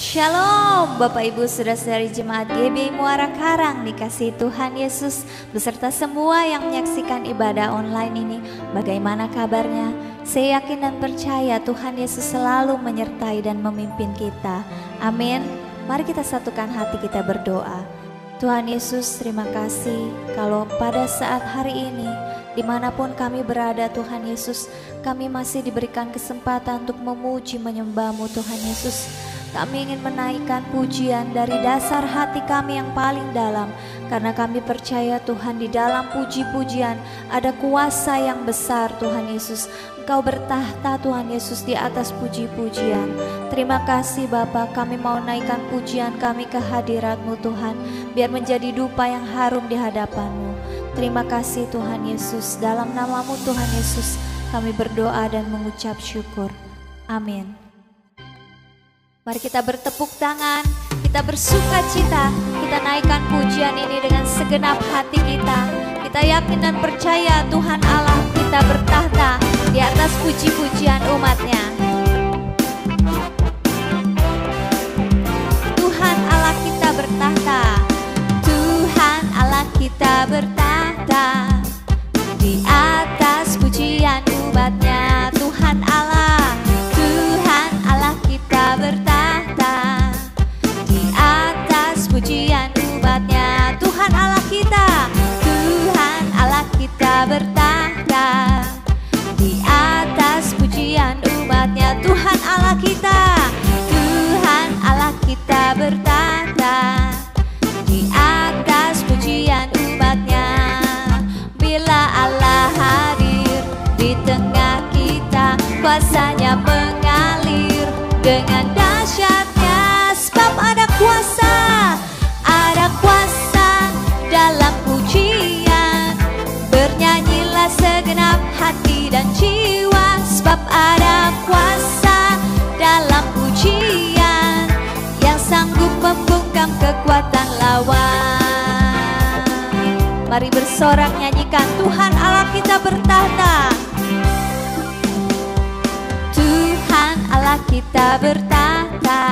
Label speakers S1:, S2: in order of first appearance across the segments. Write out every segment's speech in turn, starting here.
S1: Shalom Bapak Ibu Saudara-saudari Jemaat GBI Muara Karang, dikasihi Tuhan Yesus beserta semua yang menyaksikan ibadah online ini. Bagaimana kabarnya? Saya yakin dan percaya Tuhan Yesus selalu menyertai dan memimpin kita. Amin. Mari kita satukan hati kita berdoa. Tuhan Yesus, terima kasih kalau pada saat hari ini dimanapun kami berada, Tuhan Yesus, kami masih diberikan kesempatan untuk memuji menyembah-Mu, Tuhan Yesus. Kami ingin menaikkan pujian dari dasar hati kami yang paling dalam, karena kami percaya Tuhan, di dalam puji-pujian ada kuasa yang besar, Tuhan Yesus. Engkau bertahta, Tuhan Yesus, di atas puji-pujian. Terima kasih Bapa, kami mau naikkan pujian kami ke hadirat-Mu Tuhan, biar menjadi dupa yang harum di hadapan-Mu. Terima kasih Tuhan Yesus, dalam nama-Mu Tuhan Yesus kami berdoa dan mengucap syukur. Amin. Mari kita bertepuk tangan, kita bersuka cita, kita naikkan pujian ini dengan segenap hati kita. Kita yakin dan percaya Tuhan Allah kita bertahta di atas puji-pujian umat-Nya. Tuhan Allah kita bertahta, Tuhan Allah kita bertahta di atas pujian umat-Nya. Tuhan Allah, Tuhan Allah kita bertahta di atas pujian umat-Nya. Tuhan Allah kita, Tuhan Allah kita bertahta di atas pujian umat-Nya. Tuhan Allah kita, Tuhan Allah kita bertahta di atas pujian umat-Nya. Bila Allah hadir di tengah kita, kuasa-Nya mengalir dengan dahsyatnya, sebab ada kuasa dalam pujian. Bernyanyilah segenap hati dan jiwa, sebab ada kuasa dalam pujian yang sanggup membungkam kekuatan lawan. Mari bersorak nyanyikan, Tuhan Allah kita bertahta, Tuhan Allah kita bertahta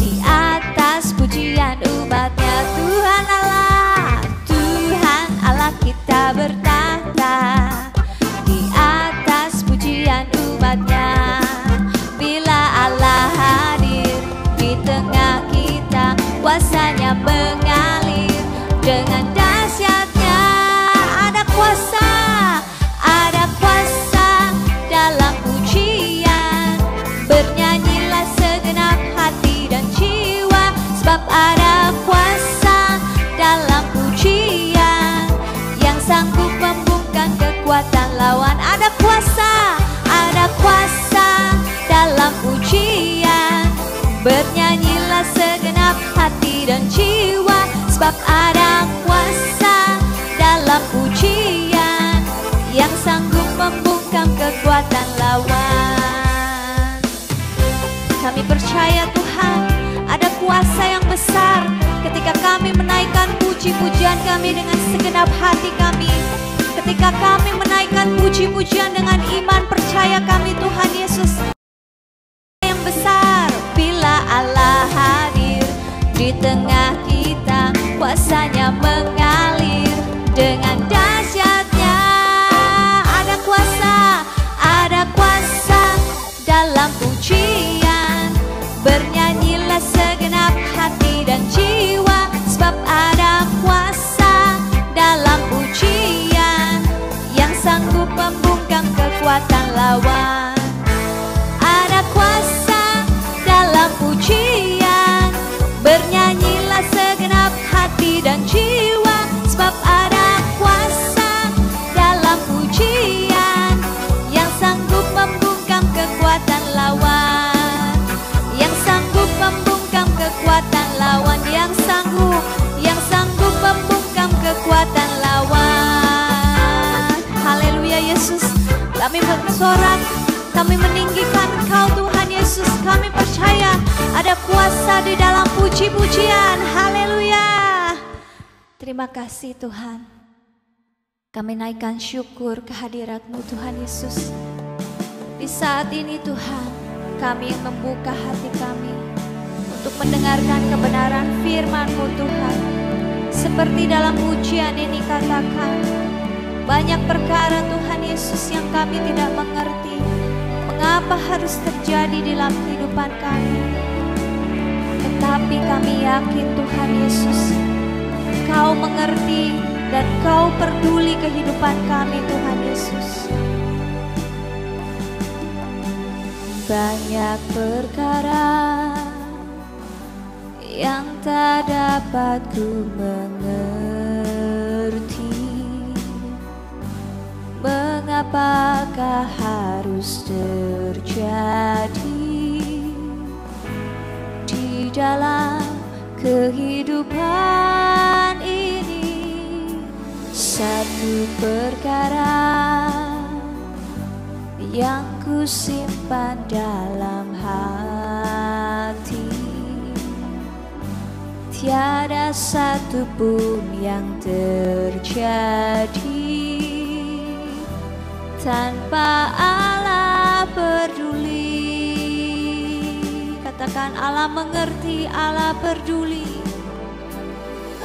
S1: di atas pujian umat-Nya. Tuhan Allah kita bertahta di atas pujian umat-Nya. Bila Allah hadir di tengah kita, kuasa-Nya mengalir dengan dahsyatnya. Ada kuasa dalam pujian. Bernyanyilah segenap hati dan jiwa, sebab ada kuasa dalam pujian yang sanggup membungkam kekuatan lawan. Ada kuasa dalam pujian. Bernyanyilah segenap hati dan jiwa, sebab ada kuasa dalam pujian yang sanggup membungkam kekuatan lawan. Kami percaya Tuhan, ada kuasa yang besar ketika kami menaikkan puji-pujian kami dengan segenap hati kami. Ketika kami menaikkan puji-pujian dengan iman percaya kami, Tuhan Yesus yang besar. Bila Allah hadir di tengah kita, kuasa-Nya mengalir dengan dahsyatnya. Ada kuasa dalam pujian. Bernyanyilah segenap hati dan jiwa, sebab ada kuasa dalam pujian yang sanggup membungkam kekuatan lawan. Ada kuasa dalam pujian. Bernyanyilah segenap hati dan jiwa, sebab ada kuasa dalam pujian yang sanggup membungkam kekuatan lawan. Yang sanggup membungkam kekuatan lawan. Yang sanggup membungkam kekuatan lawan. Haleluya Yesus, kami bersorak, kami meninggikan Engkau Tuhan Yesus. Kami percaya ada kuasa di dalam puji-pujian. Haleluya. Terima kasih Tuhan. Kami naikkan syukur kehadirat-Mu Tuhan Yesus. Di saat ini Tuhan, kami membuka hati kami untuk mendengarkan kebenaran firman-Mu Tuhan. Seperti dalam pujian ini katakan, banyak perkara Tuhan Yesus yang kami tidak mengerti, mengapa harus terjadi dalam kehidupan kami. Tetapi kami yakin Tuhan Yesus, Kau mengerti dan Kau peduli kehidupan kami Tuhan Yesus. Banyak perkara yang tak dapat ku mengerti, mengapakah harus terjadi di dalam kehidupan ini. Satu perkara yang ku simpan dalam hati, tiada satu pun yang terjadi tanpa Allah peduli. Katakan, Allah mengerti, Allah peduli.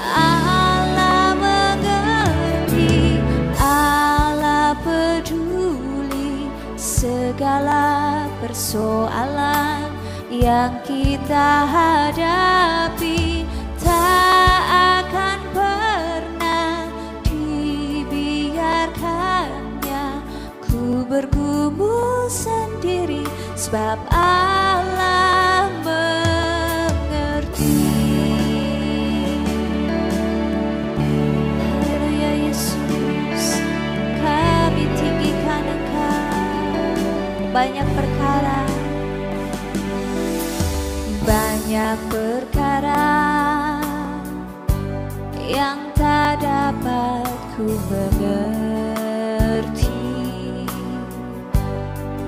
S1: Allah mengerti, Allah peduli segala persoalan yang kita hadapi. Tak akan pernah dibiarkannya ku bergumul sendiri, sebab Allah mengerti. Haleluya Yesus, kami tinggikan Engkau. Banyak perkara, banyak perkara yang tak dapat ku mengerti,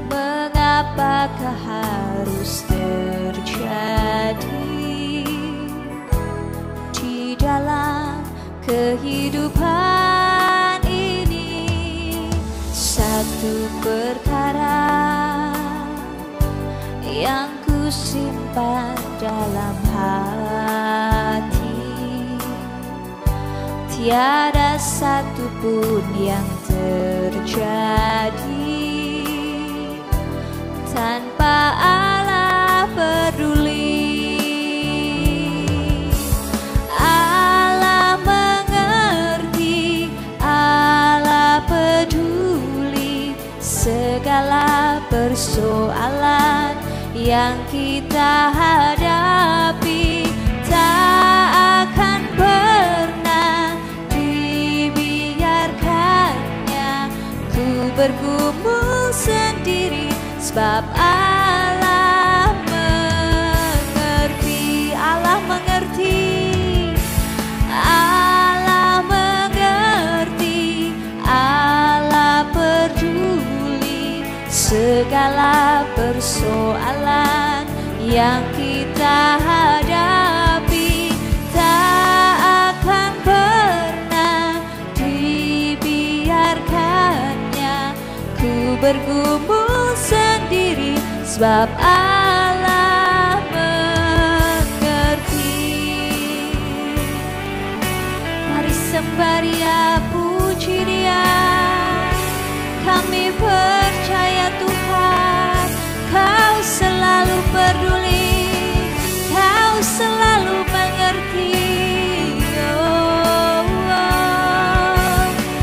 S1: mengapakah harus terjadi di dalam kehidupan ini. Satu perkara yang ku simpan dalam hati, tiada satu pun yang terjadi tanpa Allah peduli. Allah mengerti, Allah peduli segala persoalan yang kita hadapi. Tak akan pernah dibiarkannya ku bergumul sendiri, sebab Allah mengerti. Allah mengerti, Allah mengerti, Allah peduli segala persoalan yang kita hadapi. Tak akan pernah dibiarkannya ku bergumul sendiri, sebab Allah mengerti. Mari sembah Dia, puji Dia. Kami percaya Tuhan, Kau selalu peduli, Kau selalu mengerti.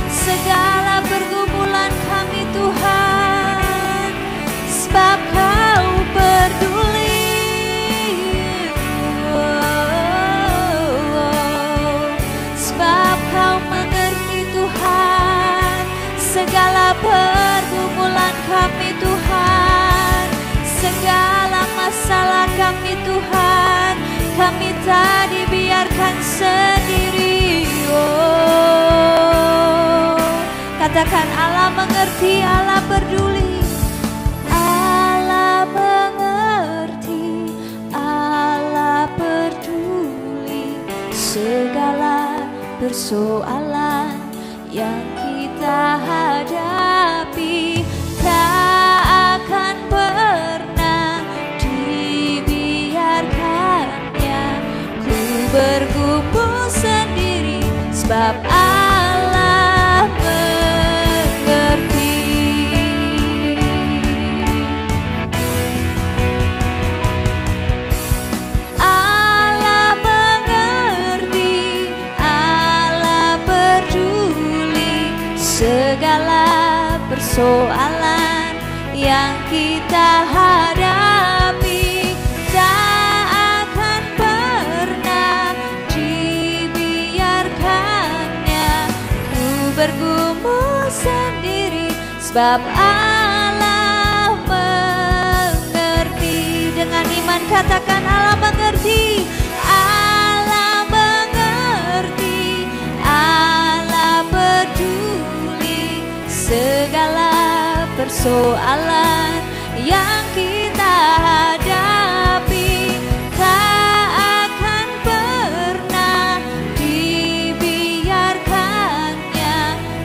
S1: Segala pergumulan kami Tuhan, sebab Kau peduli. Sebab Kau mengerti Tuhan, segala pergumulan kami Tuhan, segala masalah kami Tuhan, kami tak dibiarkan sendiri. Katakan, Allah mengerti, Allah peduli. Allah mengerti, Allah peduli segala persoalan yang kita hadapi. Tak akan pernah dibiarkan sebab Allah mengerti. Allah mengerti, Allah peduli segala persoalan yang kita hadapi. Tak akan pernah dibiarkannya ku bergumul sendiri, sebab Allah mengerti. Dengan iman katakan Allah mengerti. Allah mengerti, Allah peduli segala persoalan yang kita hadapi. Tak akan pernah dibiarkannya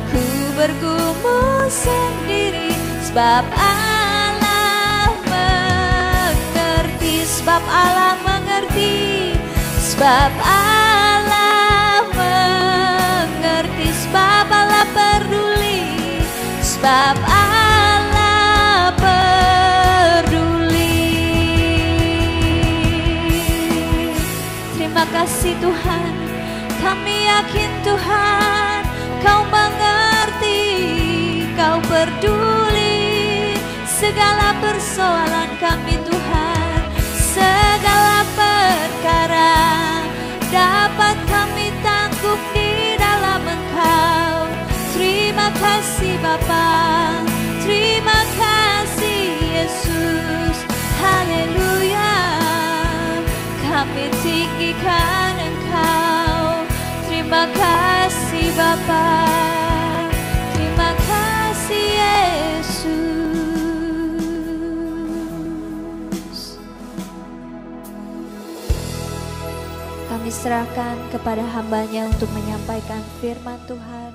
S1: ku bergumul sendiri, sebab Allah mengerti, sebab Allah mengerti, sebab Allah mengerti, sebab Allah peduli, sebab Allah peduli. Terima kasih Tuhan, kami yakin Tuhan Kau mengerti, Kau peduli segala persoalan kami Tuhan. Segala perkara dapat kami tangguh di dalam Engkau. Terima kasih Bapa, terima kasih Yesus, haleluya. Kami tinggikan Engkau. Terima kasih Bapa, terima kasih Yesus. Kami serahkan kepada hamba-Nya untuk menyampaikan firman Tuhan.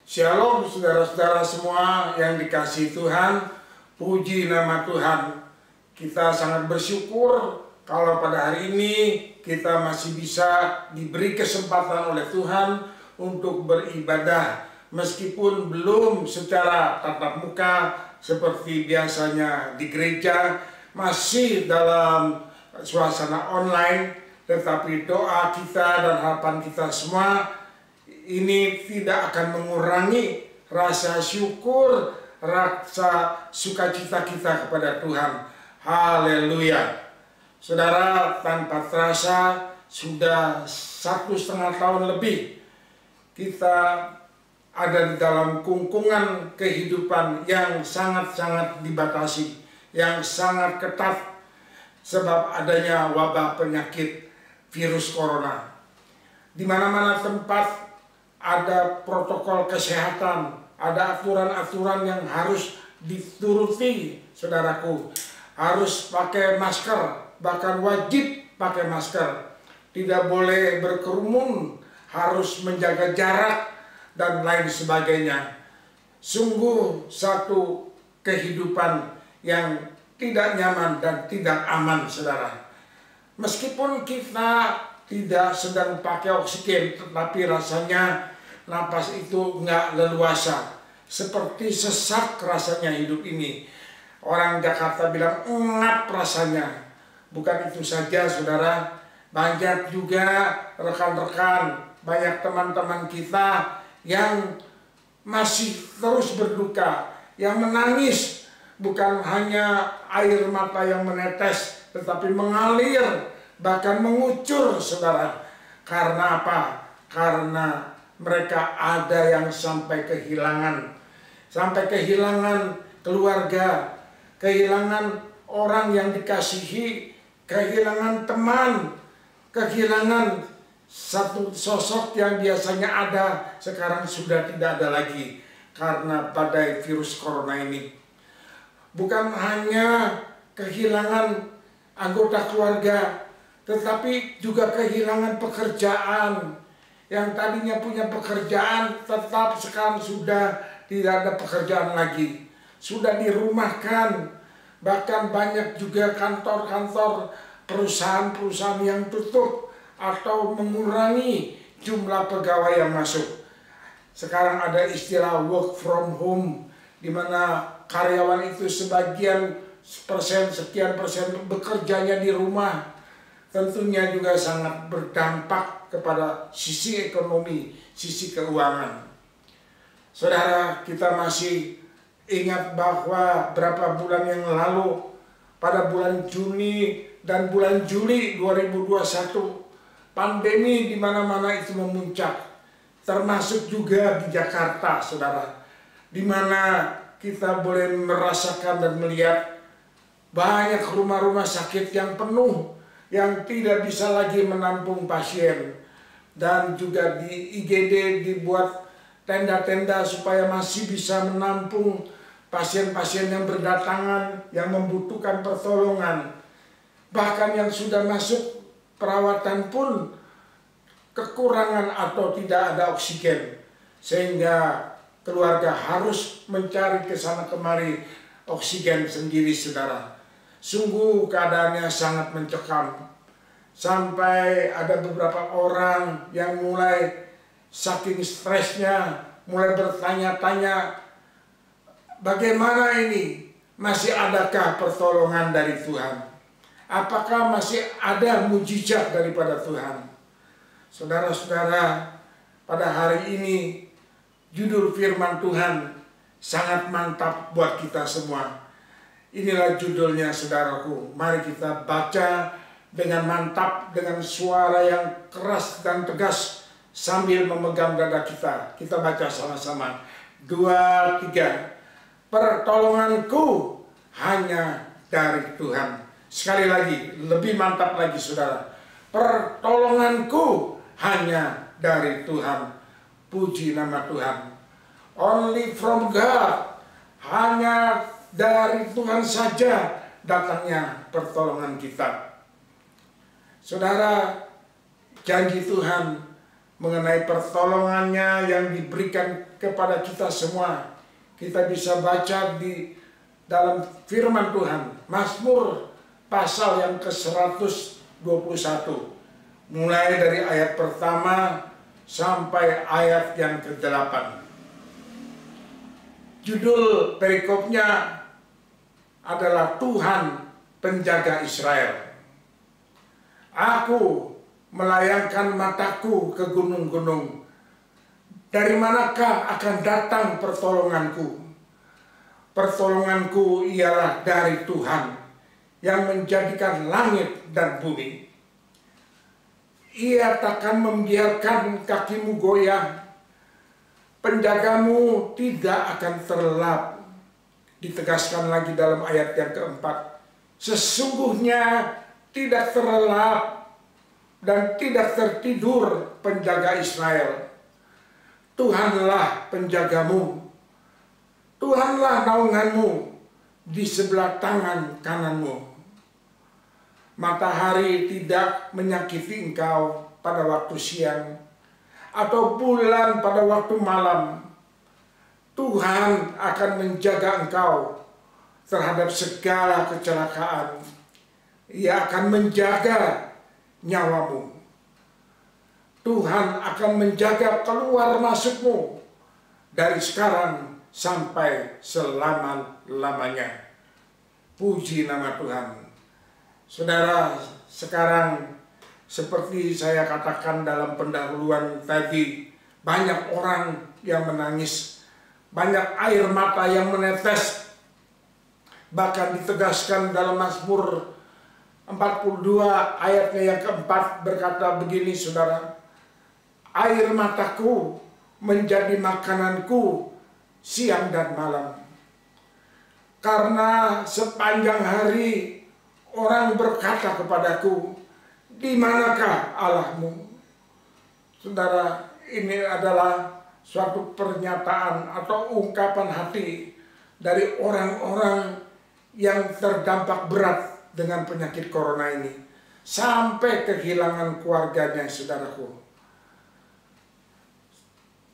S2: Shalom saudara-saudara semua yang dikasihi Tuhan, puji nama Tuhan. Kita sangat bersyukur kalau pada hari ini kita masih bisa diberi kesempatan oleh Tuhan untuk beribadah. Meskipun belum secara tatap muka seperti biasanya di gereja, masih dalam suasana online, tetapi doa kita dan harapan kita semua ini tidak akan mengurangi rasa syukur, rasa sukacita kita kepada Tuhan. Haleluya. Saudara, tanpa terasa sudah 1,5 tahun lebih kita ada di dalam kungkungan kehidupan yang sangat-sangat dibatasi, yang sangat ketat sebab adanya wabah penyakit virus corona. Di mana-mana tempat ada protokol kesehatan, ada aturan-aturan yang harus dituruti, saudaraku. Harus pakai masker, bahkan wajib pakai masker. Tidak boleh berkerumun, harus menjaga jarak, dan lain sebagainya. Sungguh satu kehidupan yang tidak nyaman dan tidak aman, saudara. Meskipun kita tidak sedang pakai oksigen, tetapi rasanya napas itu nggak leluasa. Seperti sesak rasanya hidup ini. Orang Jakarta bilang ngap rasanya. Bukan itu saja saudara, banyak juga rekan-rekan, banyak teman-teman kita yang masih terus berduka, yang menangis. Bukan hanya air mata yang menetes, tetapi mengalir, bahkan mengucur saudara. Karena apa? Karena mereka ada yang sampai kehilangan keluarga, kehilangan orang yang dikasihi, kehilangan teman, kehilangan satu sosok yang biasanya ada, sekarang sudah tidak ada lagi karena badai virus corona ini. Bukan hanya kehilangan anggota keluarga, tetapi juga kehilangan pekerjaan. Yang tadinya punya pekerjaan tetap sekarang sudah tidak ada pekerjaan lagi. Sudah dirumahkan. Bahkan banyak juga kantor-kantor perusahaan-perusahaan yang tutup atau mengurangi jumlah pegawai yang masuk. Sekarang ada istilah work from home, di mana karyawan itu sekian persen bekerjanya di rumah. Tentunya juga sangat berdampak kepada sisi ekonomi, sisi keuangan. Saudara, kita masih ingat bahwa berapa bulan yang lalu, pada bulan Juni dan bulan Juli 2021, pandemi di mana-mana itu memuncak. Termasuk juga di Jakarta, saudara, di mana kita boleh merasakan dan melihat banyak rumah-rumah sakit yang penuh, yang tidak bisa lagi menampung pasien. Dan juga di IGD dibuat tenda-tenda supaya masih bisa menampung pasien-pasien yang berdatangan, yang membutuhkan pertolongan. Bahkan yang sudah masuk perawatan pun kekurangan atau tidak ada oksigen, sehingga keluarga harus mencari ke sana kemari oksigen sendiri, saudara. Sungguh keadaannya sangat mencekam, sampai ada beberapa orang yang mulai saking stresnya mulai bertanya-tanya, bagaimana ini, masih adakah pertolongan dari Tuhan? Apakah masih ada mujizat daripada Tuhan? Saudara-saudara, pada hari ini judul firman Tuhan sangat mantap buat kita semua. Inilah judulnya, saudaraku. Mari kita baca dengan mantap, dengan suara yang keras dan tegas sambil memegang dada kita. Kita baca sama-sama. 2, 3. Pertolonganku hanya dari Tuhan. Sekali lagi, lebih mantap lagi, saudara. Pertolonganku hanya dari Tuhan. Puji nama Tuhan. Only from God. Hanya dari Tuhan saja datangnya pertolongan kita. Saudara, janji Tuhan mengenai pertolongannya yang diberikan kepada kita semua, kita bisa baca di dalam firman Tuhan, Mazmur pasal yang ke-121. Mulai dari ayat pertama sampai ayat yang ke-8. Judul perikopnya adalah Tuhan penjaga Israel. Aku melayangkan mataku ke gunung-gunung. Dari manakah akan datang pertolonganku? Pertolonganku ialah dari Tuhan yang menjadikan langit dan bumi. Ia takkan membiarkan kakimu goyah, penjagamu tidak akan terlelap. Ditegaskan lagi dalam ayat yang keempat, sesungguhnya tidak terlelap dan tidak tertidur penjaga Israel. Tuhanlah penjagamu, Tuhanlah naunganmu di sebelah tangan kananmu. Matahari tidak menyakiti engkau pada waktu siang, atau bulan pada waktu malam. Tuhan akan menjaga engkau terhadap segala kecelakaan. Ia akan menjaga nyawamu. Tuhan akan menjaga keluar masukmu dari sekarang sampai selama-lamanya. Puji nama Tuhan. Saudara, sekarang seperti saya katakan dalam pendahuluan tadi, banyak orang yang menangis, banyak air mata yang menetes. Bahkan ditegaskan dalam Mazmur 42 ayatnya yang keempat berkata begini, saudara, air mataku menjadi makananku siang dan malam. Karena sepanjang hari orang berkata kepadaku, di manakah Allahmu? Saudara, ini adalah suatu pernyataan atau ungkapan hati dari orang-orang yang terdampak berat dengan penyakit corona ini, sampai kehilangan keluarganya, saudaraku.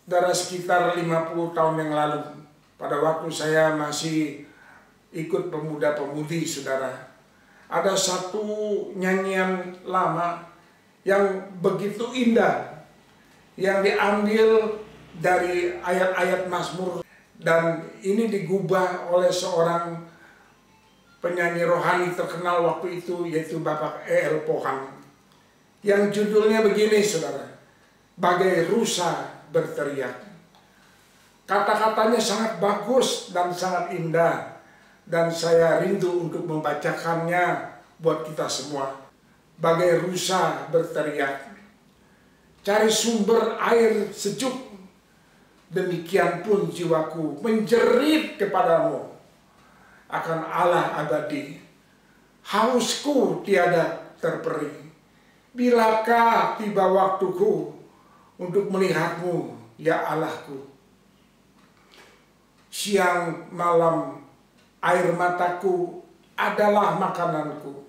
S2: Saudara, sekitar 50 tahun yang lalu, pada waktu saya masih ikut pemuda-pemudi, saudara, ada satu nyanyian lama yang begitu indah, yang diambil dari ayat-ayat Mazmur, dan ini digubah oleh seorang penyanyi rohani terkenal waktu itu, yaitu Bapak E.L. Pohan, yang judulnya begini, saudara, bagai rusa berteriak. Kata-katanya sangat bagus dan sangat indah, dan saya rindu untuk membacakannya buat kita semua. Bagai rusa berteriak, cari sumber air sejuk, demikian pun jiwaku menjerit kepadamu akan Allah abadi. Hausku tiada terperi. Bilakah tiba waktuku untuk melihatmu, ya Allahku? Siang malam air mataku adalah makananku.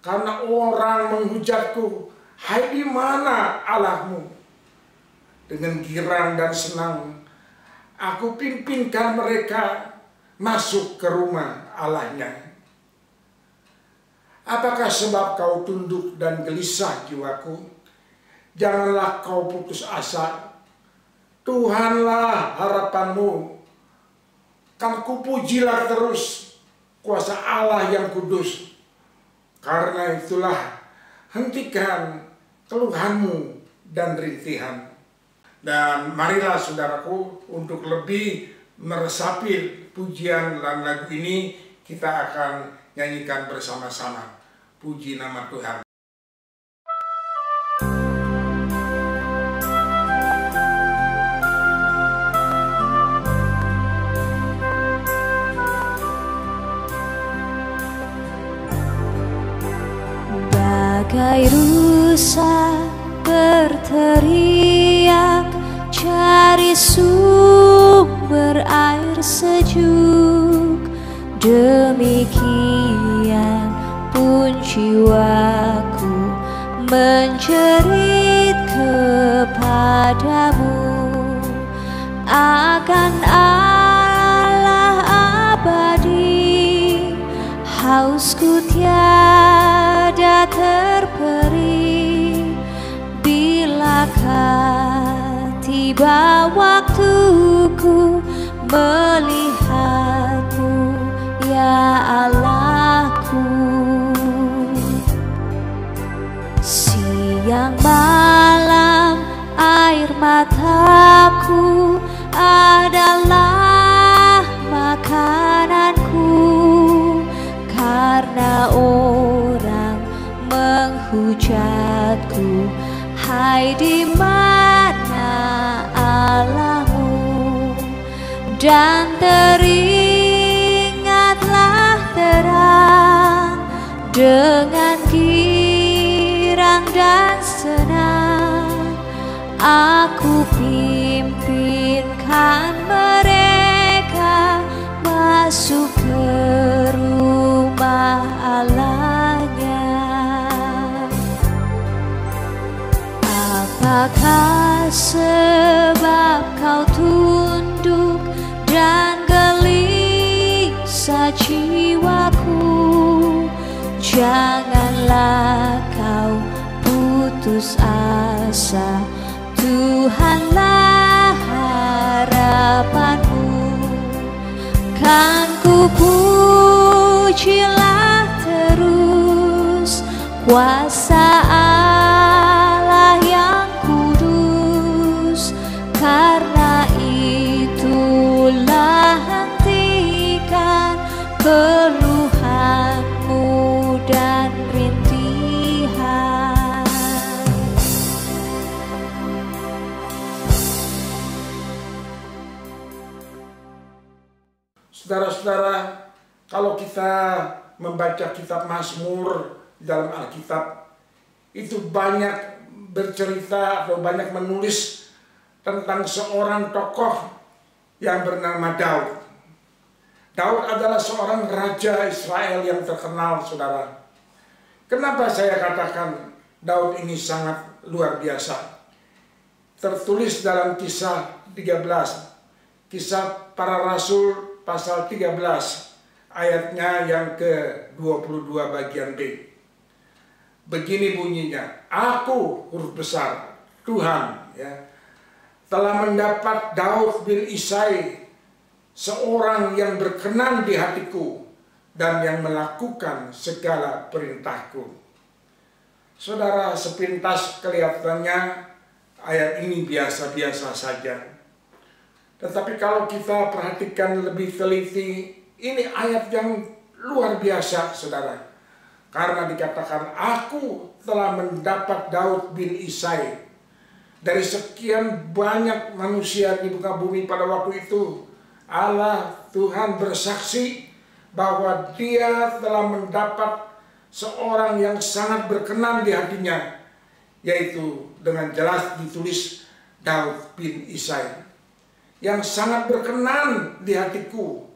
S2: Karena orang menghujatku, hai di mana Allahmu? Dengan girang dan senang aku pimpinkan mereka masuk ke rumah Allahnya. Apakah sebab kau tunduk dan gelisah jiwaku? Janganlah kau putus asa. Tuhanlah harapanmu. Kan kupujilah terus kuasa Allah yang kudus. Karena itulah hentikan keluhanmu dan rintihan. Dan marilah saudaraku, untuk lebih meresapi pujian dan lagu ini, kita akan nyanyikan bersama-sama. Puji nama Tuhan.
S1: Bagai rusa berteriak, cari sumber air sejuk, demikian pun jiwaku menjerit kepadamu akan Allah abadi. Hausku tiada terperi, bilakah tiba waktuku melihatmu, ya Allahku. Siang malam air mataku adalah makananku. Karena orang menghujatku, hai di mana Allahmu? Dan teringatlah terang dengan girang dan senang, aku pimpinkan mereka masuk ke rumah Allahnya. Apakah sebab kau tunduk dan gelisah jiwaku? Janganlah kau putus asa, Tuhanlah harapanmu. Kan ku pujilah terus kuasa Allah yang kudus. Karena itulah hentikan keluhanmu dan rintihan.
S2: Saudara-saudara, kalau kita membaca kitab Mazmur dalam Alkitab, itu banyak bercerita atau banyak menulis tentang seorang tokoh yang bernama Daud. Daud adalah seorang raja Israel yang terkenal, saudara. Kenapa saya katakan Daud ini sangat luar biasa? Tertulis dalam Kisah 13, Kisah Para Rasul pasal 13 ayatnya yang ke-22 bagian B. Begini bunyinya, aku huruf besar Tuhan ya, telah mendapat Daud bin Isai, seorang yang berkenan di hatiku dan yang melakukan segala perintahku. Saudara, sepintas kelihatannya ayat ini biasa-biasa saja. Tetapi kalau kita perhatikan lebih teliti, ini ayat yang luar biasa, saudara. Karena dikatakan, aku telah mendapat Daud bin Isai. Dari sekian banyak manusia di muka bumi pada waktu itu, Allah Tuhan bersaksi bahwa dia telah mendapat seorang yang sangat berkenan di hatinya, yaitu dengan jelas ditulis Daud bin Isai, yang sangat berkenan di hatiku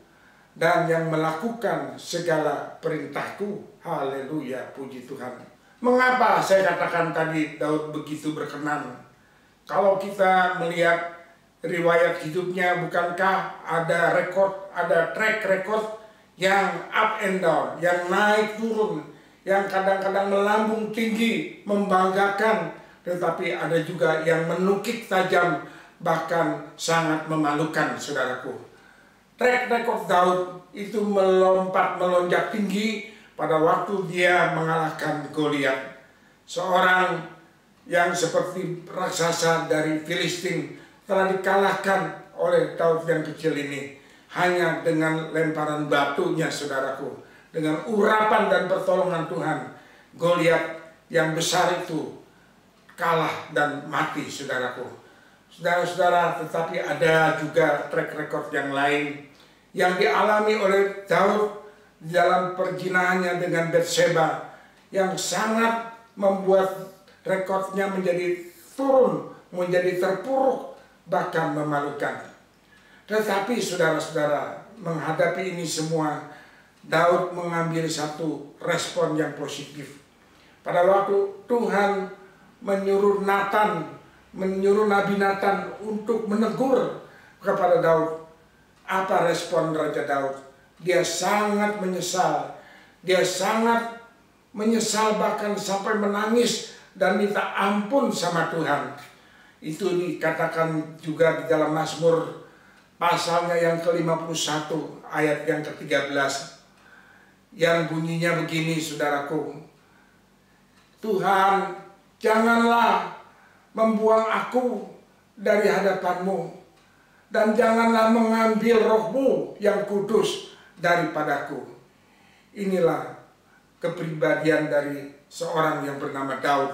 S2: dan yang melakukan segala perintahku. Haleluya, puji Tuhan. Mengapa saya katakan tadi Daud begitu berkenan? Kalau kita melihat riwayat hidupnya, bukankah ada rekod, ada track record yang up and down, yang naik turun, yang kadang-kadang melambung tinggi, membanggakan, tetapi ada juga yang menukik tajam, bahkan sangat memalukan, saudaraku. Track record Daud itu melonjak tinggi pada waktu dia mengalahkan Goliat, seorang yang seperti raksasa dari Filistin, telah dikalahkan oleh Daud yang kecil ini hanya dengan lemparan batunya, saudaraku. Dengan urapan dan pertolongan Tuhan, Goliat yang besar itu kalah dan mati, saudaraku. Saudara-saudara, tetapi ada juga track record yang lain yang dialami oleh Daud di dalam perjinahannya dengan Batseba, yang sangat membuat rekodnya menjadi turun, menjadi terpuruk, bahkan memalukan. Tetapi saudara-saudara, menghadapi ini semua, Daud mengambil satu respon yang positif. Pada waktu Tuhan menyuruh Nabi Nathan untuk menegur kepada Daud, apa respon Raja Daud? Dia sangat menyesal. Dia sangat menyesal, bahkan sampai menangis dan minta ampun sama Tuhan. Itu dikatakan juga di dalam Mazmur pasalnya yang ke-51 ayat yang ke-13, yang bunyinya begini, saudaraku. Tuhan, janganlah membuang aku dari hadapan-Mu, dan janganlah mengambil Roh-Mu yang kudus daripadaku. Inilah kepribadian dari seorang yang bernama Daud,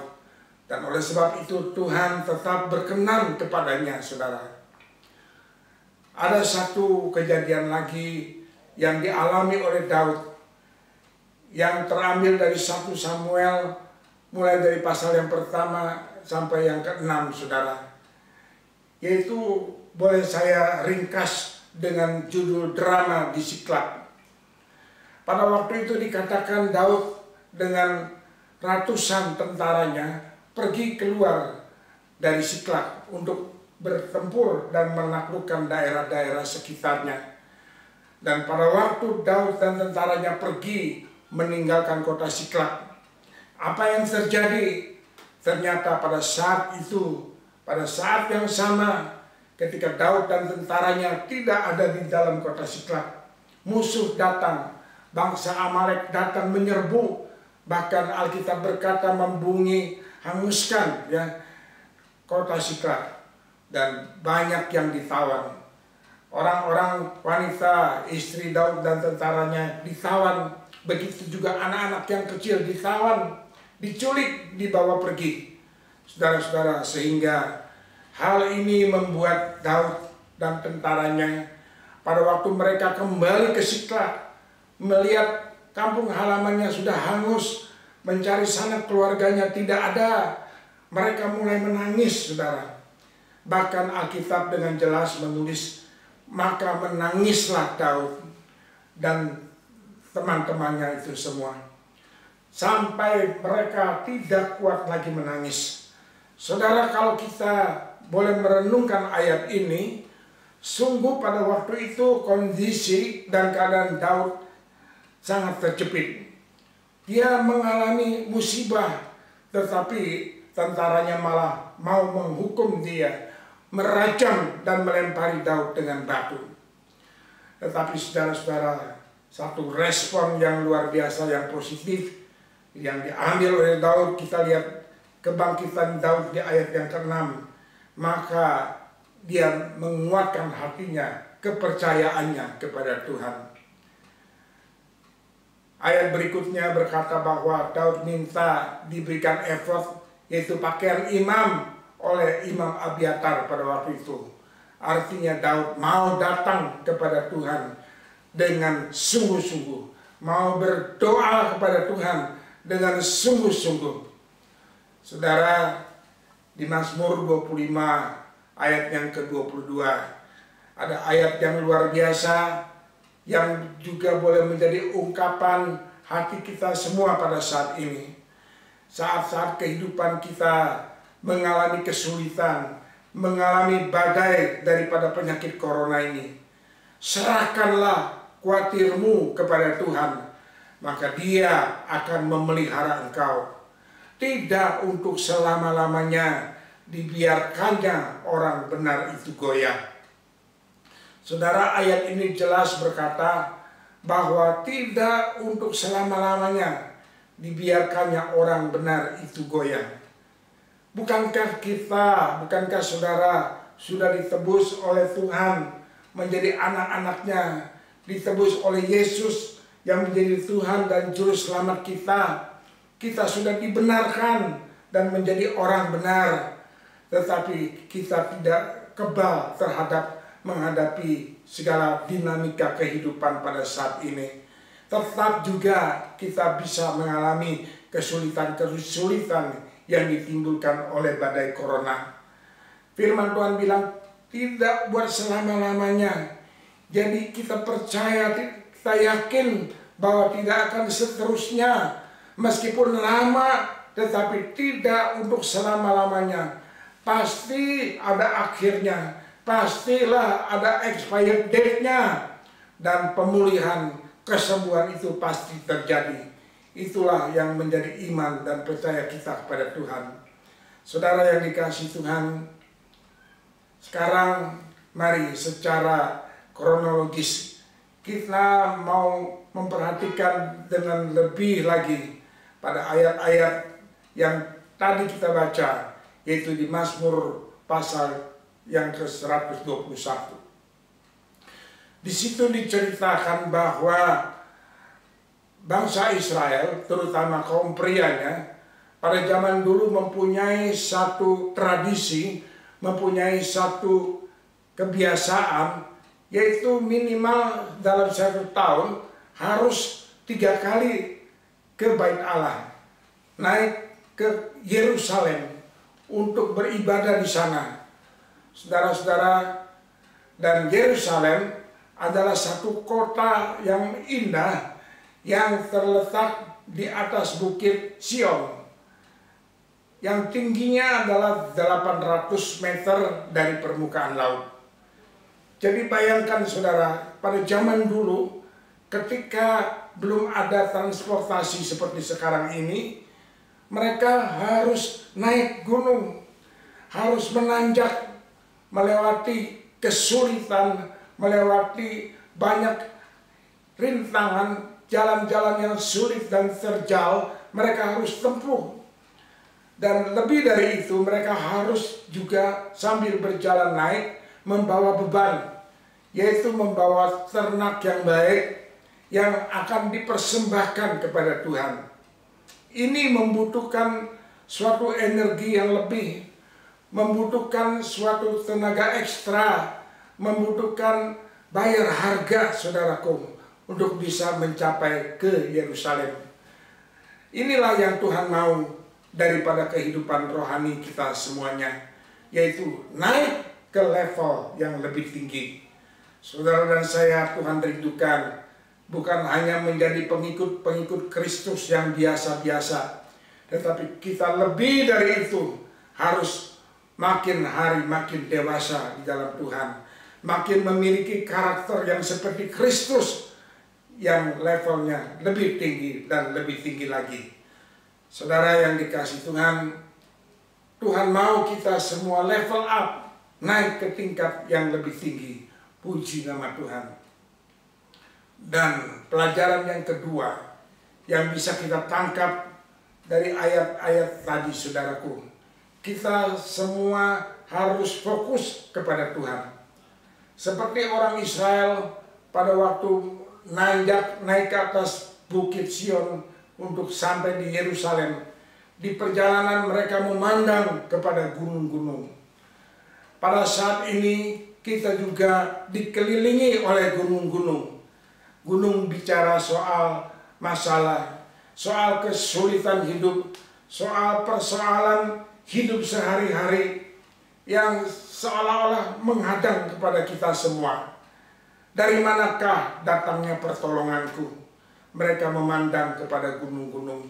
S2: dan oleh sebab itu Tuhan tetap berkenan kepadanya, saudara. Ada satu kejadian lagi yang dialami oleh Daud, yang terambil dari 1 Samuel, mulai dari pasal yang pertama sampai yang ke-6, saudara. Yaitu boleh saya ringkas dengan judul drama di Siklag. Pada waktu itu dikatakan Daud dengan ratusan tentaranya pergi keluar dari Siklag untuk bertempur dan menaklukkan daerah-daerah sekitarnya. Dan pada waktu Daud dan tentaranya pergi meninggalkan kota Siklag, apa yang terjadi? Ternyata pada saat itu, pada saat yang sama, ketika Daud dan tentaranya tidak ada di dalam kota Siklag, musuh datang, bangsa Amalek datang menyerbu, bahkan Alkitab berkata membunyi, hanguskan ya kota Siklag, dan banyak yang ditawan. Orang-orang wanita, istri Daud dan tentaranya ditawan, begitu juga anak-anak yang kecil ditawan, diculik, dibawa pergi. Saudara-saudara, sehingga hal ini membuat Daud dan tentaranya pada waktu mereka kembali ke Siklag, melihat kampung halamannya sudah hangus, mencari sanak keluarganya tidak ada, mereka mulai menangis, saudara. Bahkan Alkitab dengan jelas menulis, maka menangislah Daud dan teman-temannya itu semua, sampai mereka tidak kuat lagi menangis. Saudara, kalau kita boleh merenungkan ayat ini, sungguh pada waktu itu kondisi dan keadaan Daud sangat terjepit. Dia mengalami musibah, tetapi tentaranya malah mau menghukum dia, merajam dan melempari Daud dengan batu. Tetapi saudara-saudara, satu respon yang luar biasa, yang positif, yang diambil oleh Daud, kita lihat kebangkitan Daud di ayat yang ke-6. Maka dia menguatkan hatinya, kepercayaannya kepada Tuhan. Ayat berikutnya berkata bahwa Daud minta diberikan efod, yaitu pakaian imam, oleh Imam Abiatar pada waktu itu. Artinya Daud mau datang kepada Tuhan dengan sungguh-sungguh, mau berdoa kepada Tuhan dengan sungguh-sungguh. Saudara, di Mazmur 25 ayat yang ke-22 ada ayat yang luar biasa yang juga boleh menjadi ungkapan hati kita semua pada saat ini. Saat-saat kehidupan kita mengalami kesulitan, mengalami badai daripada penyakit corona ini, serahkanlah khawatirmu kepada Tuhan, maka Dia akan memelihara engkau. Tidak untuk selama-lamanya dibiarkannya orang benar itu goyah. Saudara, ayat ini jelas berkata bahwa tidak untuk selama-lamanya dibiarkannya orang benar itu goyah. Bukankah saudara sudah ditebus oleh Tuhan, menjadi anak-anaknya, ditebus oleh Yesus yang menjadi Tuhan dan Juru Selamat kita. Kita sudah dibenarkan dan menjadi orang benar, tetapi kita tidak kebal terhadap menghadapi segala dinamika kehidupan pada saat ini. Tetap juga kita bisa mengalami kesulitan-kesulitan yang ditimbulkan oleh badai corona. Firman Tuhan bilang tidak buat selama-lamanya. Jadi kita percaya, kita yakin bahwa tidak akan seterusnya. Meskipun lama, tetapi tidak untuk selama-lamanya. Pasti ada akhirnya. Pastilah ada expired date-nya. Dan pemulihan, kesembuhan itu pasti terjadi. Itulah yang menjadi iman dan percaya kita kepada Tuhan. Saudara yang dikasihi Tuhan, sekarang mari secara kronologis kita mau memperhatikan dengan lebih lagi pada ayat-ayat yang tadi kita baca, yaitu di Mazmur pasal yang ke-121. Di situ diceritakan bahwa bangsa Israel, terutama kaum prianya, pada zaman dulu mempunyai satu tradisi, mempunyai satu kebiasaan, yaitu minimal dalam satu tahun harus 3 kali ke Bait Allah, naik ke Yerusalem untuk beribadah di sana. Saudara-saudara, dan Yerusalem adalah satu kota yang indah yang terletak di atas bukit Sion, yang tingginya adalah 800 meter dari permukaan laut. Jadi bayangkan saudara, pada zaman dulu ketika belum ada transportasi seperti sekarang ini, mereka harus naik gunung, harus menanjak, melewati kesulitan, melewati banyak rintangan, jalan-jalan yang sulit dan terjal mereka harus tempuh. Dan lebih dari itu, mereka harus juga sambil berjalan naik membawa beban, yaitu membawa ternak yang baik yang akan dipersembahkan kepada Tuhan. Ini membutuhkan suatu energi yang lebih, membutuhkan suatu tenaga ekstra, membutuhkan bayar harga, saudaraku, untuk bisa mencapai ke Yerusalem. Inilah yang Tuhan mau daripada kehidupan rohani kita semuanya, yaitu naik ke level yang lebih tinggi. Saudara dan saya, Tuhan rindukan bukan hanya menjadi pengikut Kristus yang biasa-biasa, tetapi kita lebih dari itu harus makin hari makin dewasa di dalam Tuhan, makin memiliki karakter yang seperti Kristus, yang levelnya lebih tinggi dan lebih tinggi lagi. Saudara yang dikasihi Tuhan, Tuhan mau kita semua level up, naik ke tingkat yang lebih tinggi. Puji nama Tuhan. Dan pelajaran yang kedua yang bisa kita tangkap dari ayat-ayat tadi, saudaraku, kita semua harus fokus kepada Tuhan. Seperti orang Israel pada waktu naik ke atas Bukit Sion untuk sampai di Yerusalem, di perjalanan mereka memandang kepada gunung-gunung. Pada saat ini kita juga dikelilingi oleh gunung-gunung. Gunung bicara soal masalah, soal kesulitan hidup, soal persoalan hidup sehari-hari yang seolah-olah menghadang kepada kita semua. Dari manakah datangnya pertolonganku? Mereka memandang kepada gunung-gunung.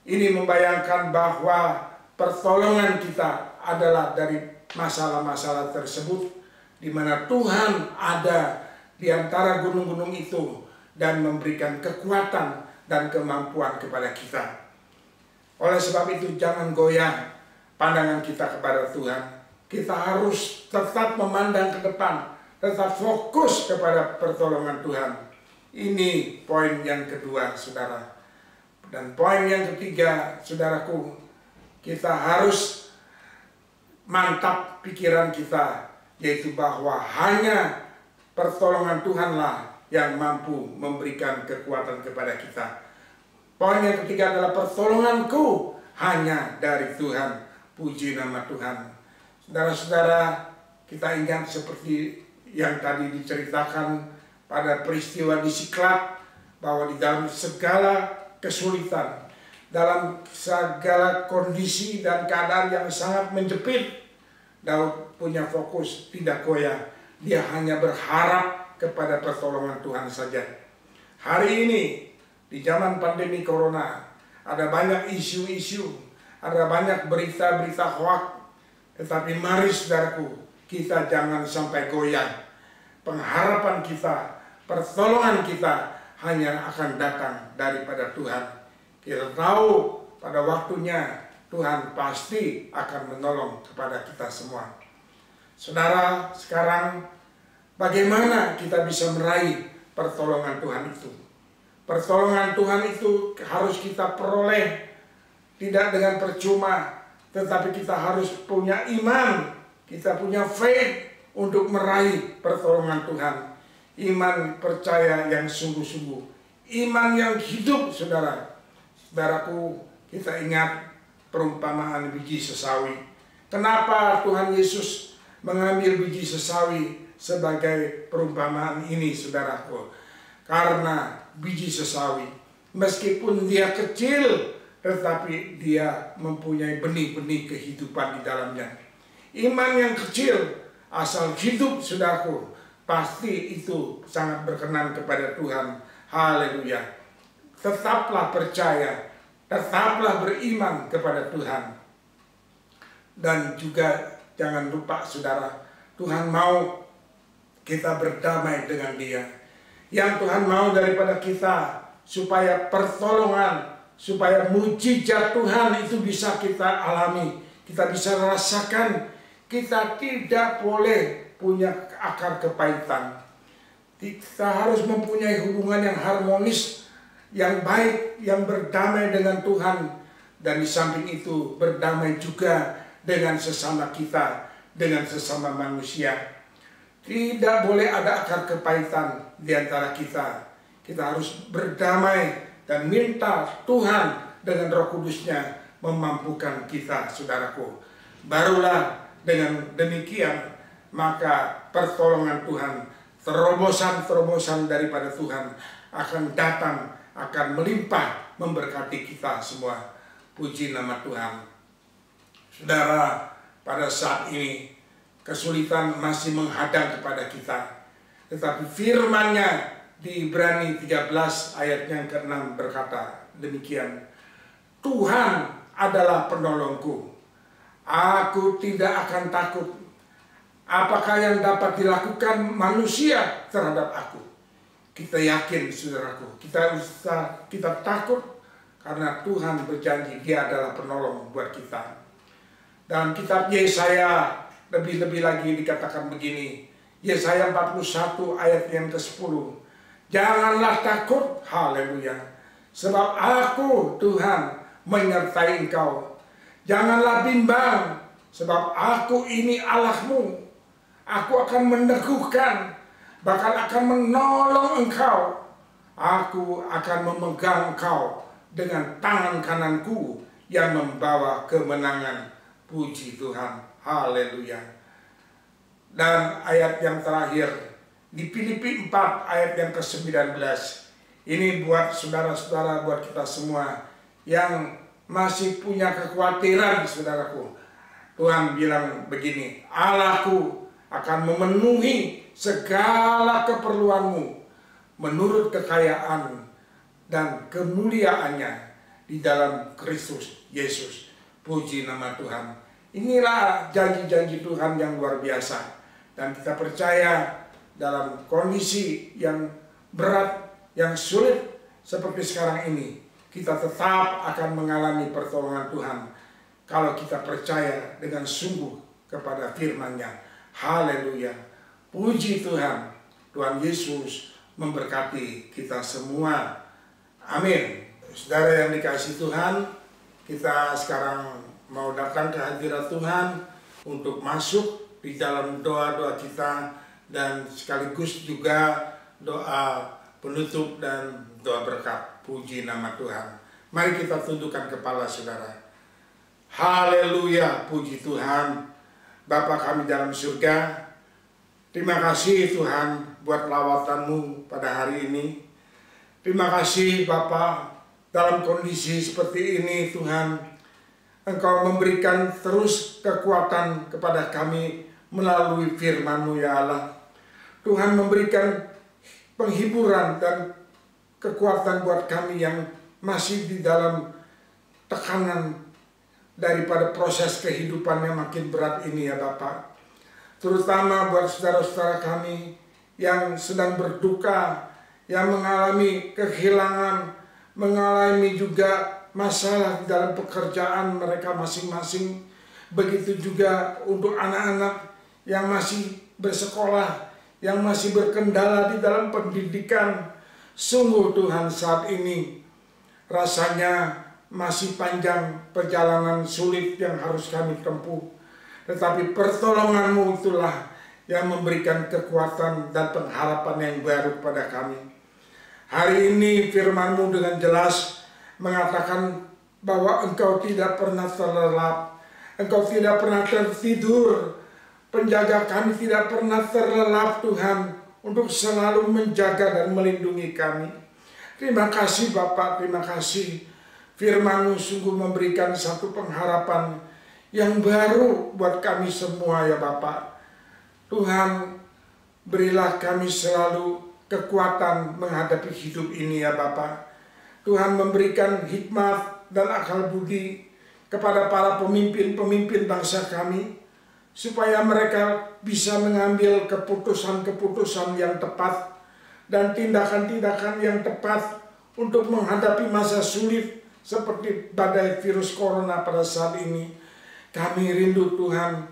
S2: Ini membayangkan bahwa pertolongan kita adalah dari masalah-masalah tersebut, di mana Tuhan ada di antara gunung-gunung itu dan memberikan kekuatan dan kemampuan kepada kita. Oleh sebab itu jangan goyah pandangan kita kepada Tuhan. Kita harus tetap memandang ke depan, tetap fokus kepada pertolongan Tuhan. Ini poin yang kedua, saudara. Dan poin yang ketiga, saudaraku, kita harus mantap pikiran kita, yaitu bahwa hanya pertolongan Tuhanlah yang mampu memberikan kekuatan kepada kita. Poin yang ketiga adalah pertolonganku hanya dari Tuhan. Puji nama Tuhan. Saudara-saudara, kita ingat seperti yang tadi diceritakan pada peristiwa di Siklag, bahwa di dalam segala kesulitan, dalam segala kondisi dan keadaan yang sangat menjepit, Daud punya fokus, tidak goyah. Dia hanya berharap kepada pertolongan Tuhan saja. Hari ini, di zaman pandemi corona, ada banyak isu-isu, ada banyak berita-berita hoak. Tetapi mari saudaraku, kita jangan sampai goyah. Pengharapan kita, pertolongan kita hanya akan datang daripada Tuhan. Kita tahu pada waktunya Tuhan pasti akan menolong kepada kita semua. Saudara, sekarang bagaimana kita bisa meraih pertolongan Tuhan itu? Pertolongan Tuhan itu harus kita peroleh tidak dengan percuma, tetapi kita harus punya iman, kita punya faith untuk meraih pertolongan Tuhan. Iman percaya yang sungguh-sungguh, iman yang hidup, saudara. Saudaraku, kita ingat perumpamaan biji sesawi. Kenapa Tuhan Yesus mengambil biji sesawi sebagai perumpamaan ini, saudaraku? Karena biji sesawi, meskipun dia kecil, tetapi dia mempunyai benih-benih kehidupan di dalamnya. Iman yang kecil, asal hidup, saudaraku, pasti itu sangat berkenan kepada Tuhan. Haleluya. Tetaplah percaya, tetaplah beriman kepada Tuhan. Dan juga jangan lupa, saudara, Tuhan mau kita berdamai dengan Dia. Yang Tuhan mau daripada kita, supaya pertolongan, supaya mujizat Tuhan itu bisa kita alami, kita bisa rasakan. Kita tidak boleh punya akar kepahitan. Kita harus mempunyai hubungan yang harmonis, yang baik, yang berdamai dengan Tuhan. Dan di samping itu berdamai juga dengan sesama kita, dengan sesama manusia. Tidak boleh ada akar kepahitan di antara kita. Kita harus berdamai dan minta Tuhan dengan Roh Kudus-Nya memampukan kita, saudaraku. Barulah dengan demikian, maka pertolongan Tuhan, terobosan-terobosan daripada Tuhan akan datang, akan melimpah memberkati kita semua. Puji nama Tuhan. Saudara, pada saat ini kesulitan masih menghadang kepada kita. Tetapi firman-Nya di Ibrani 13 ayat yang ke-6 berkata demikian. Tuhan adalah penolongku. Aku tidak akan takut. Apakah yang dapat dilakukan manusia terhadap aku? kita yakin saudaraku, kita takut karena Tuhan berjanji Dia adalah penolong buat kita. Dalam kitab Yesaya lebih-lebih lagi dikatakan begini, Yesaya 41 ayat yang ke-10, janganlah takut, haleluya, sebab aku Tuhan menyertai engkau. Janganlah bimbang, sebab aku ini Allahmu. Aku akan meneguhkan, bahkan akan menolong engkau. Aku akan memegang engkau dengan tangan kananku yang membawa kemenangan. Puji Tuhan, haleluya. Dan ayat yang terakhir di Filipi 4 ayat yang ke-19. Ini buat saudara-saudara, buat kita semua yang masih punya kekhawatiran, saudaraku. Tuhan bilang begini, Allahku akan memenuhi segala keperluanmu menurut kekayaan dan kemuliaannya di dalam Kristus Yesus. Puji nama Tuhan. Inilah janji-janji Tuhan yang luar biasa. Dan kita percaya dalam kondisi yang berat, yang sulit seperti sekarang ini, kita tetap akan mengalami pertolongan Tuhan kalau kita percaya dengan sungguh kepada firman-Nya. Haleluya. Puji Tuhan. Tuhan Yesus memberkati kita semua. Amin. Saudara yang dikasihi Tuhan, kita sekarang mau datang ke hadirat Tuhan untuk masuk di dalam doa-doa kita dan sekaligus juga doa penutup dan doa berkat. Puji nama Tuhan. Mari kita tundukkan kepala saudara. Haleluya, puji Tuhan. Bapa kami dalam surga, terima kasih Tuhan buat lawatan-Mu pada hari ini. Terima kasih Bapa, dalam kondisi seperti ini Tuhan, Engkau memberikan terus kekuatan kepada kami melalui firman-Mu ya Allah. Tuhan memberikan penghiburan dan kekuatan buat kami yang masih di dalam tekanan daripada proses kehidupan yang makin berat ini ya Bapak. Terutama buat saudara-saudara kami yang sedang berduka, yang mengalami kehilangan, mengalami juga masalah di dalam pekerjaan mereka masing-masing. Begitu juga untuk anak-anak yang masih bersekolah, yang masih berkendala di dalam pendidikan. Sungguh Tuhan, saat ini rasanya masih panjang perjalanan sulit yang harus kami tempuh. Tetapi pertolongan-Mu itulah yang memberikan kekuatan dan pengharapan yang baru kepada kami. Hari ini firman-Mu dengan jelas mengatakan bahwa Engkau tidak pernah terlelap, Engkau tidak pernah tertidur. Penjaga kami tidak pernah terlelap Tuhan, untuk selalu menjaga dan melindungi kami. Terima kasih Bapak, terima kasih. Firman-Mu sungguh memberikan satu pengharapan yang baru buat kami semua ya Bapak. Tuhan, berilah kami selalu kekuatan menghadapi hidup ini ya Bapak. Tuhan memberikan hikmat dan akal budi kepada para pemimpin-pemimpin bangsa kami, supaya mereka bisa mengambil keputusan-keputusan yang tepat dan tindakan-tindakan yang tepat untuk menghadapi masa sulit seperti badai virus corona pada saat ini. Kami rindu Tuhan,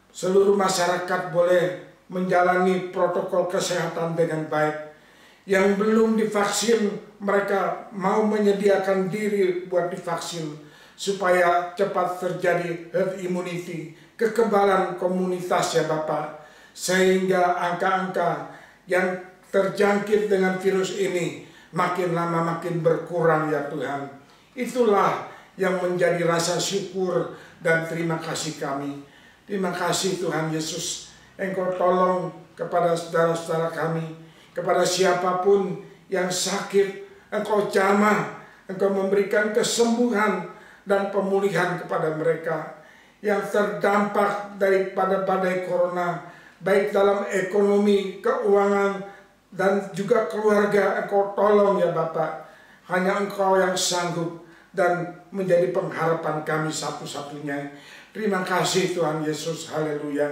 S2: seluruh masyarakat boleh menjalani protokol kesehatan dengan baik. Yang belum divaksin, mereka mau menyediakan diri buat divaksin, supaya cepat terjadi herd immunity, kekebalan komunitas ya Bapak, sehingga angka-angka yang terjangkit dengan virus ini makin lama makin berkurang ya Tuhan. Itulah yang menjadi rasa syukur dan terima kasih kami. Terima kasih Tuhan Yesus, Engkau tolong kepada saudara-saudara kami, kepada siapapun yang sakit, Engkau jamah, Engkau memberikan kesembuhan dan pemulihan kepada mereka yang terdampak daripada badai corona, baik dalam ekonomi, keuangan, dan juga keluarga. Engkau tolong ya Bapak. Hanya Engkau yang sanggup dan menjadi pengharapan kami satu-satunya. Terima kasih Tuhan Yesus, haleluya.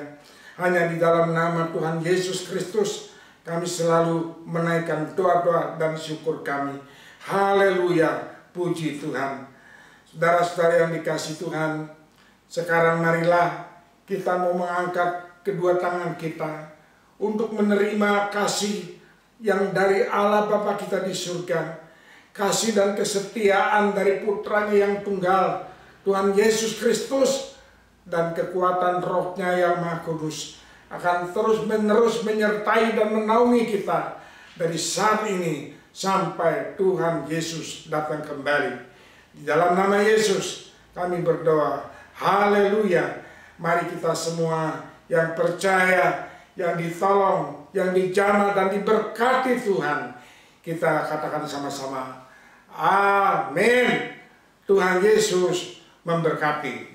S2: Hanya di dalam nama Tuhan Yesus Kristus kami selalu menaikkan doa-doa dan syukur kami. Haleluya, puji Tuhan. Saudara-saudara yang dikasihi Tuhan, sekarang marilah kita mau mengangkat kedua tangan kita untuk menerima kasih yang dari Allah Bapa kita di surga, kasih dan kesetiaan dari putranya yang tunggal, Tuhan Yesus Kristus, dan kekuatan Roh-Nya yang Maha Kudus akan terus-menerus menyertai dan menaungi kita dari saat ini sampai Tuhan Yesus datang kembali. Di dalam nama Yesus kami berdoa. Haleluya. Mari kita semua yang percaya, yang ditolong, yang dijamah dan diberkati Tuhan, kita katakan sama-sama, amin. Tuhan Yesus memberkati.